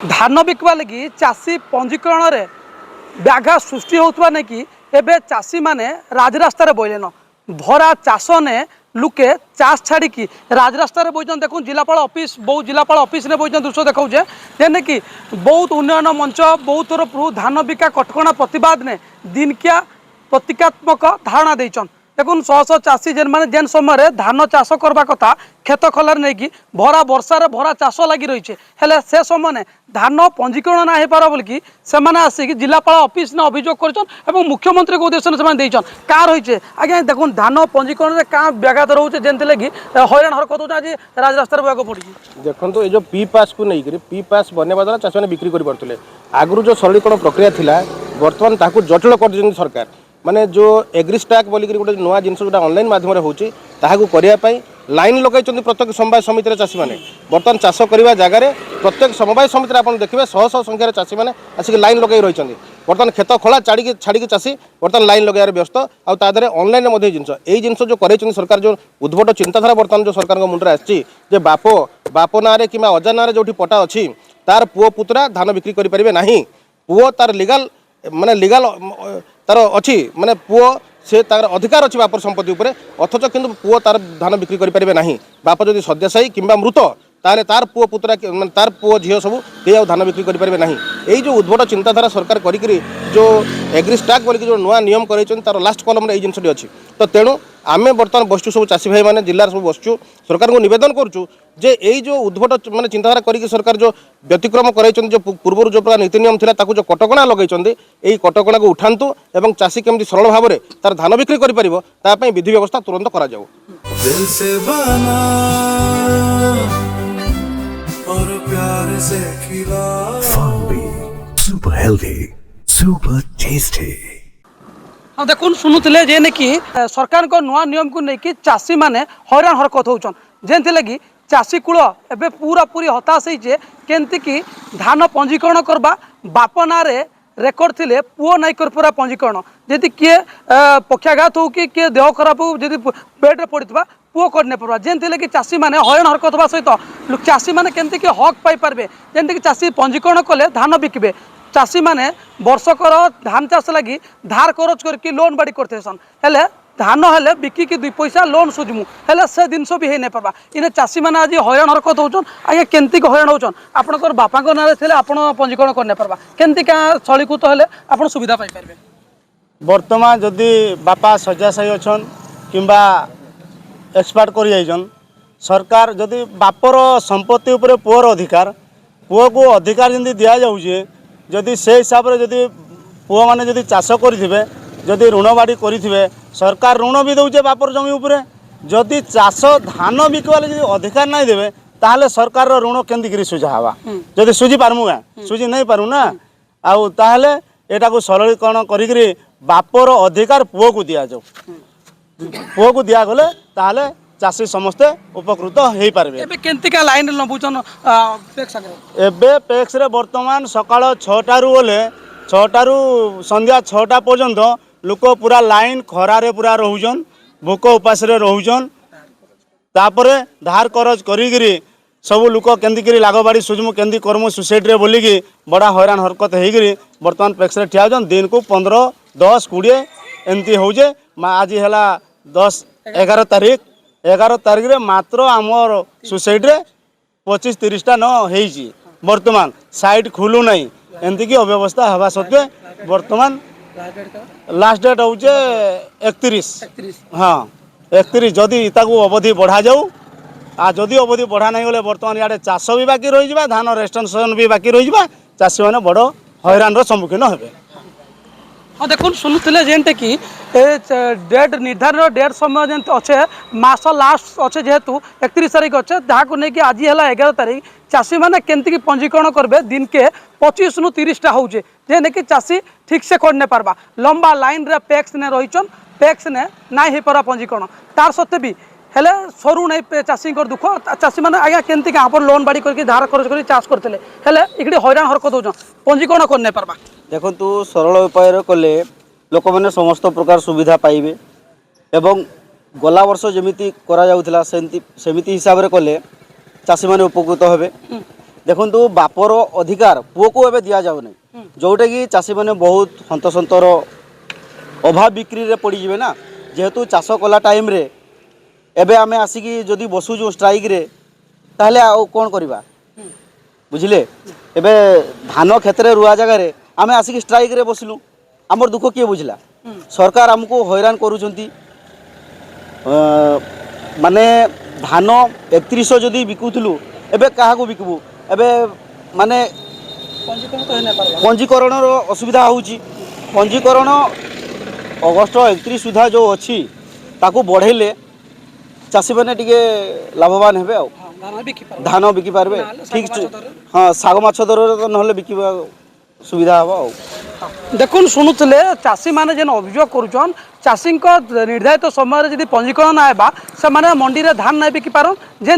धान बिकवा लगी चाषी पंजीकरण में व्याघा सृष्टि होता नहीं कि एबे चाषी माने राजरास्तार बोलेन भरा चाष ने लुके चाष छाड़ी राजरास्तार बोचन देखो जिलापाल ऑफिस बहुत जिलापाल ऑफिस ने बोचन दृश्य देखाऊे जेने कि बहुत उन्नयन मंच बहुत तरफ धान बिका कटकणा प्रतिवाद ने दिनकिया प्रतीकात्मक धारणा देचन देखुन शह शह चाषी जेन माने जेन समय धान चाष करबा कथा खेत खलार नहीं कि भरा वर्षार भरा चाष लगी रही है से समय धान पंजीकरण ना हो पार बोलिकी से आसिक जिलापाल ऑफिस ने अभियोग कर मुख्यमंत्री उद्देश्य से क्या रही है आज्ञा देखुन धान पंजीकरण में क्या व्याघात रोचे जेनते कि हईराण हरकत होता आज राजरास्तार बोक पड़ी देखो ये जो पी पास को नहीं पी पास बनवा द्वारा चाषी मैंने बिक्री करें आगु जो सरलीकरण प्रक्रिया थी बर्तमान ताकू जटिल कर सरकार माने जो एग्रीस्टाक बोलिक गोटे नुआ जिन जो ऑनलाइन माध्यम होने लाइन लगे प्रत्येक समवाय समिति चाषी मैंने बर्तमान चाष करने जगार प्रत्येक समवाय समिति आप देखिए शह शह संख्यार चाषी मैंने आसिक लाइन लगे रही बर्तमान खेत खोला छाड़ी चाषी बर्तमान लाइन लगे व्यस्त आदि ऑनलाइन जिन जिन जो कर सरकार जो उद्भट चिंताधारा बर्तमान जो सरकार मुंडे आसी बाप ना कि अजा ना जो पटा अच्छी तार पुओ पुतरा धान बिक्री करें पुओ तार लीगल माने लीगल तार अच्छी माने पुओ से तार अधिकार अच्छी बापर संपत्ति उपरे अथच किंतु पुओ तार धान बिक्री करें ना बाप जदि शଯ୍याशायी किंबा मृत ताले तार पुओ पुतरा तार पुओ झील सब कई धान बिक्री करें ना यही जो उद्भट चिंताधारा सरकार करी जो एग्रीस्टाक बोलिक जो नुआ नियम कर तार लास्ट कलम में जिनटी अच्छी तो तेणु आमे बर्तमान बसचु सब चाषी भाई मैंने जिलार सब बसचु सरकार को निवेदन करुँ जे यही जो उद्भट माने चिंताधारा करी सरकार जो व्यतिक्रम कर जो पूर्व जो प्रकार नीति नियम था जो कटकणा लगे यही कटकणा को उठातु एवं चाषी केमती सरल भाव में तार धान बिक्री कर विधि व्यवस्था तुरंत करा जाऊ। दिल से बना और प्यार से खिला सुपर हेल्दी सुपर टेस्टी। हाँ देखुन शुणुले जे कि सरकार को नुआ नियम को लेकिन चाषी मैंने हईराण हरकत होचन जेनथि लगी चाषी कूल एवं पूरा पूरी हताश होती कि धान पंजीकरण करवा बाप ना रेकर्ड थिले पुओ नाई कर पूरा पंजीकरण जदि किए पक्षाघात हो कि किए देह खराब हो जदि बेड्रे पड़ता पुओ कर नहीं पार्बा जेनथि लगी चाषी मैंने हईराण हरकत होगा सहित चाषी मैंने केमती हक पाई पारे जेमती कि चाषी पंजीकरण कले धान बिकबे चाषी मैंने वर्षकर धान चाष लगी धार खरच करके लोन बाड़ी करते हेले धान हेले बिकिकी 2 पैसा लोन सुझमु हेले से जिनस भी हो पार्बा इने चाषी मैंने आज हईराण हरकत होचन आगे केमती हईराण होचन आपनकर बापा ना थे आप पंजीकरण कर पार्बा केमती क्या स्थलीकृत हेले आप सुविधा पाई पारे बर्तमान जदि बापा शଯ୍याशायी अच्छन किंबा एक्सपार्ट कर जाइछन सरकार जदि बापर संपत्ति उपरे पुओर अधिकार पुओ को अधिकार जमी दि जाऊे जदि से हिसाब से जदि पुओ मैंने जदि चाष करेंगे जदि ऋण बाड़ी करेंगे सरकार ऋण भी दौचे बापर जमी उपरे जदि चाष धान बिकवा जदि अधिकार नहीं देवे ताहले सरकार ऋण केमती सुझा हवा जदि सुझी पारमु सुझी नहीं पारू ना आउ ताहले एटा को सरलीकरण करी बापर अधिकार पुओ को दिया जाऊ पुओ को दिया गले ताहले चाषी समस्ते उपकृत हो पारे केमती लाइन नबुचन एबे पैक्स रे वर्तमान सकाळ 6टारू गले 6टारू संध्या 6टा पर्यंत लोक पूरा लाइन खरारे पूरा रोचन भोक उपास रोचन तापर धार करज करी सब लोक केमती लागबाड़ी सुझमु केमती करमु सोसाइटी बोलिकी बड़ा हईराण हरकत होगी बर्तमान पैक्स ठिया हो दिन को 15 10 20 एमती होजे आज है 10 11 तारीख 11 तारीख रे मात्र आमर सोसाइटी 25-30टा न होइछि वर्तमान साइट खुलू नहीं एमती की अव्यवस्था हवा सत्वे वर्तमान लास्ट डेट हो 31 हाँ 31 जदि इताकू अवधि बढ़ा जाऊ आ जदि अवधि बढ़ा नहीं गले बर्तमान इे चाष भी बाकी रही धान रेस्टेसन भी बाकी रही चाषी मैंने बड़ हईराण सम्मुखीन हे। हाँ देखुन शुणुले जेनटे कि डेट निर्धारण डेट समय जमी अच्छे मास लास्ट अच्छे जेहेतु 31 तारीख अच्छे जहाँ नहीं आज है 11 तारीख चाषी मैंने केमती पंजीकरण करेंगे दिन के 25 नु 30टा होचे जे कि चाषी ठीक से कर नहीं पार्बा लंबा लाइन रे पैक्स ने रहीचन पैक्स ने नाई हो पारा पंजीकरण तार सत्वे भी हेले सरू नहीं चाषी दुख चाषी मैंने आज्ञा केमती आप लोन बाड़ी करके धार खरच कर चाष करते हेले इकड़ी हईराण हरकत हो पंजीकरण कर नहीं पार्बा देखु सरल उपाय कले लोक मैंने समस्त प्रकार सुविधा पाइबे एवं गला वर्ष जमीती करा जाउथिला सेमिति हिसाब रे कले चाषी मैंने उपकृत हेबे ଦେଖନ୍ତୁ ବାପର ଅଧିକାର ପୁଅକୁ ଏବେ ଦିଆଯାଉନି, ଯେଉଁଟାକି ଚାଷୀମାନେ ବହୁତ ହନ୍ତସନ୍ତର ଅଭାବ ବିକ୍ରିରେ ପଡ଼ିଯିବେ ନା। ଯେହେତୁ ଚାଷ କଲା ଟାଇମ୍ରେ ଏବେ ଆମେ ଆସିକି ଯଦି ବସୁଛୁ ଷ୍ଟ୍ରାଇକ୍ରେ, ତାହେଲେ ଆଉ କ'ଣ କରିବା ବୁଝିଲେ। ଏବେ ଧାନ କ୍ଷେତ୍ରରେ ରୁଆ ଜାଗାରେ ଆମେ ଆସିକି ଷ୍ଟ୍ରାଇକ୍ରେ ବସିଲୁ, ଆମର ଦୁଃଖ କିଏ ବୁଝିଲା। ସରକାର ଆମକୁ ହଇରାଣ କରୁଛନ୍ତି। ମାନେ ଧାନ 3100 ଯଦି ବିକୁଥିଲୁ, ଏବେ କାହାକୁ ବିକିବୁ? ଏବେ ମାନେ ପଞ୍ଜୀକରଣର ଅସୁବିଧା ହେଉଛି। ପଞ୍ଜୀକରଣ ଅଗଷ୍ଟ 31 ସୁଦ୍ଧା ଯେଉଁ ଅଛି ତାକୁ ବଢ଼େଇଲେ ଚାଷୀମାନେ ଟିକେ ଲାଭବାନ ହେବେ ଆଉ ଧାନ ବିକି ପାରିବେ। ଠିକ୍ ହଁ, ଶାଗ ମାଛ ଦରରେ ତ ନହେଲେ ବିକିବା ସୁବିଧା ହେବ ଆଉ। দেখুন শুণুলে চাষী মানে যেন অভিযোগ করছেন চাষী নির্ধারিত সময় যদি পঞ্জীকরণ না হবা সে মন্ডিরে ধান নাই বিকি পারন,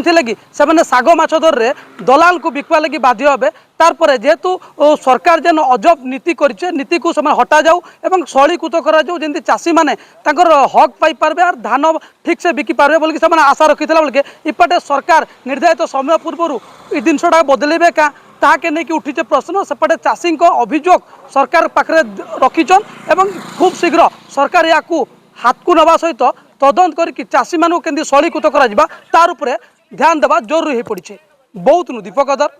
যেলাগি সে শাগ মাছ দরে দলালকে বিকবা লাগি বাধ্য হবে। তারপরে যেহেতু সরকার যেন অজব নীতি করছে, নীতিকে সে হটা যাও এবং সরলীকৃত করা যাও, যেমনি চাষী মানে তাঁর হক পাই পারবে আর ধান ঠিকসে বিকি পারবে বলি সে আশা রক্ষিলা বেলকে ইপটে সরকার নির্ধারিত সময় পূর্বর এই জিনিসটা বদলাইবে কা তাকে নেই উঠিছে প্রশ্ন। সেপটে চাষী অভিযোগ সরকার পাখে রকিছন এবং খুব শীঘ্র সরকার ইয়াকু হাতকু নেওয়া সহিত তদন্ত করি চাষী মানুষ কেমতি সরলীকৃত করা তার উপরে ধ্যান দেওয়া জরুরি হয়ে পড়ছে। বহুত দীপক দর।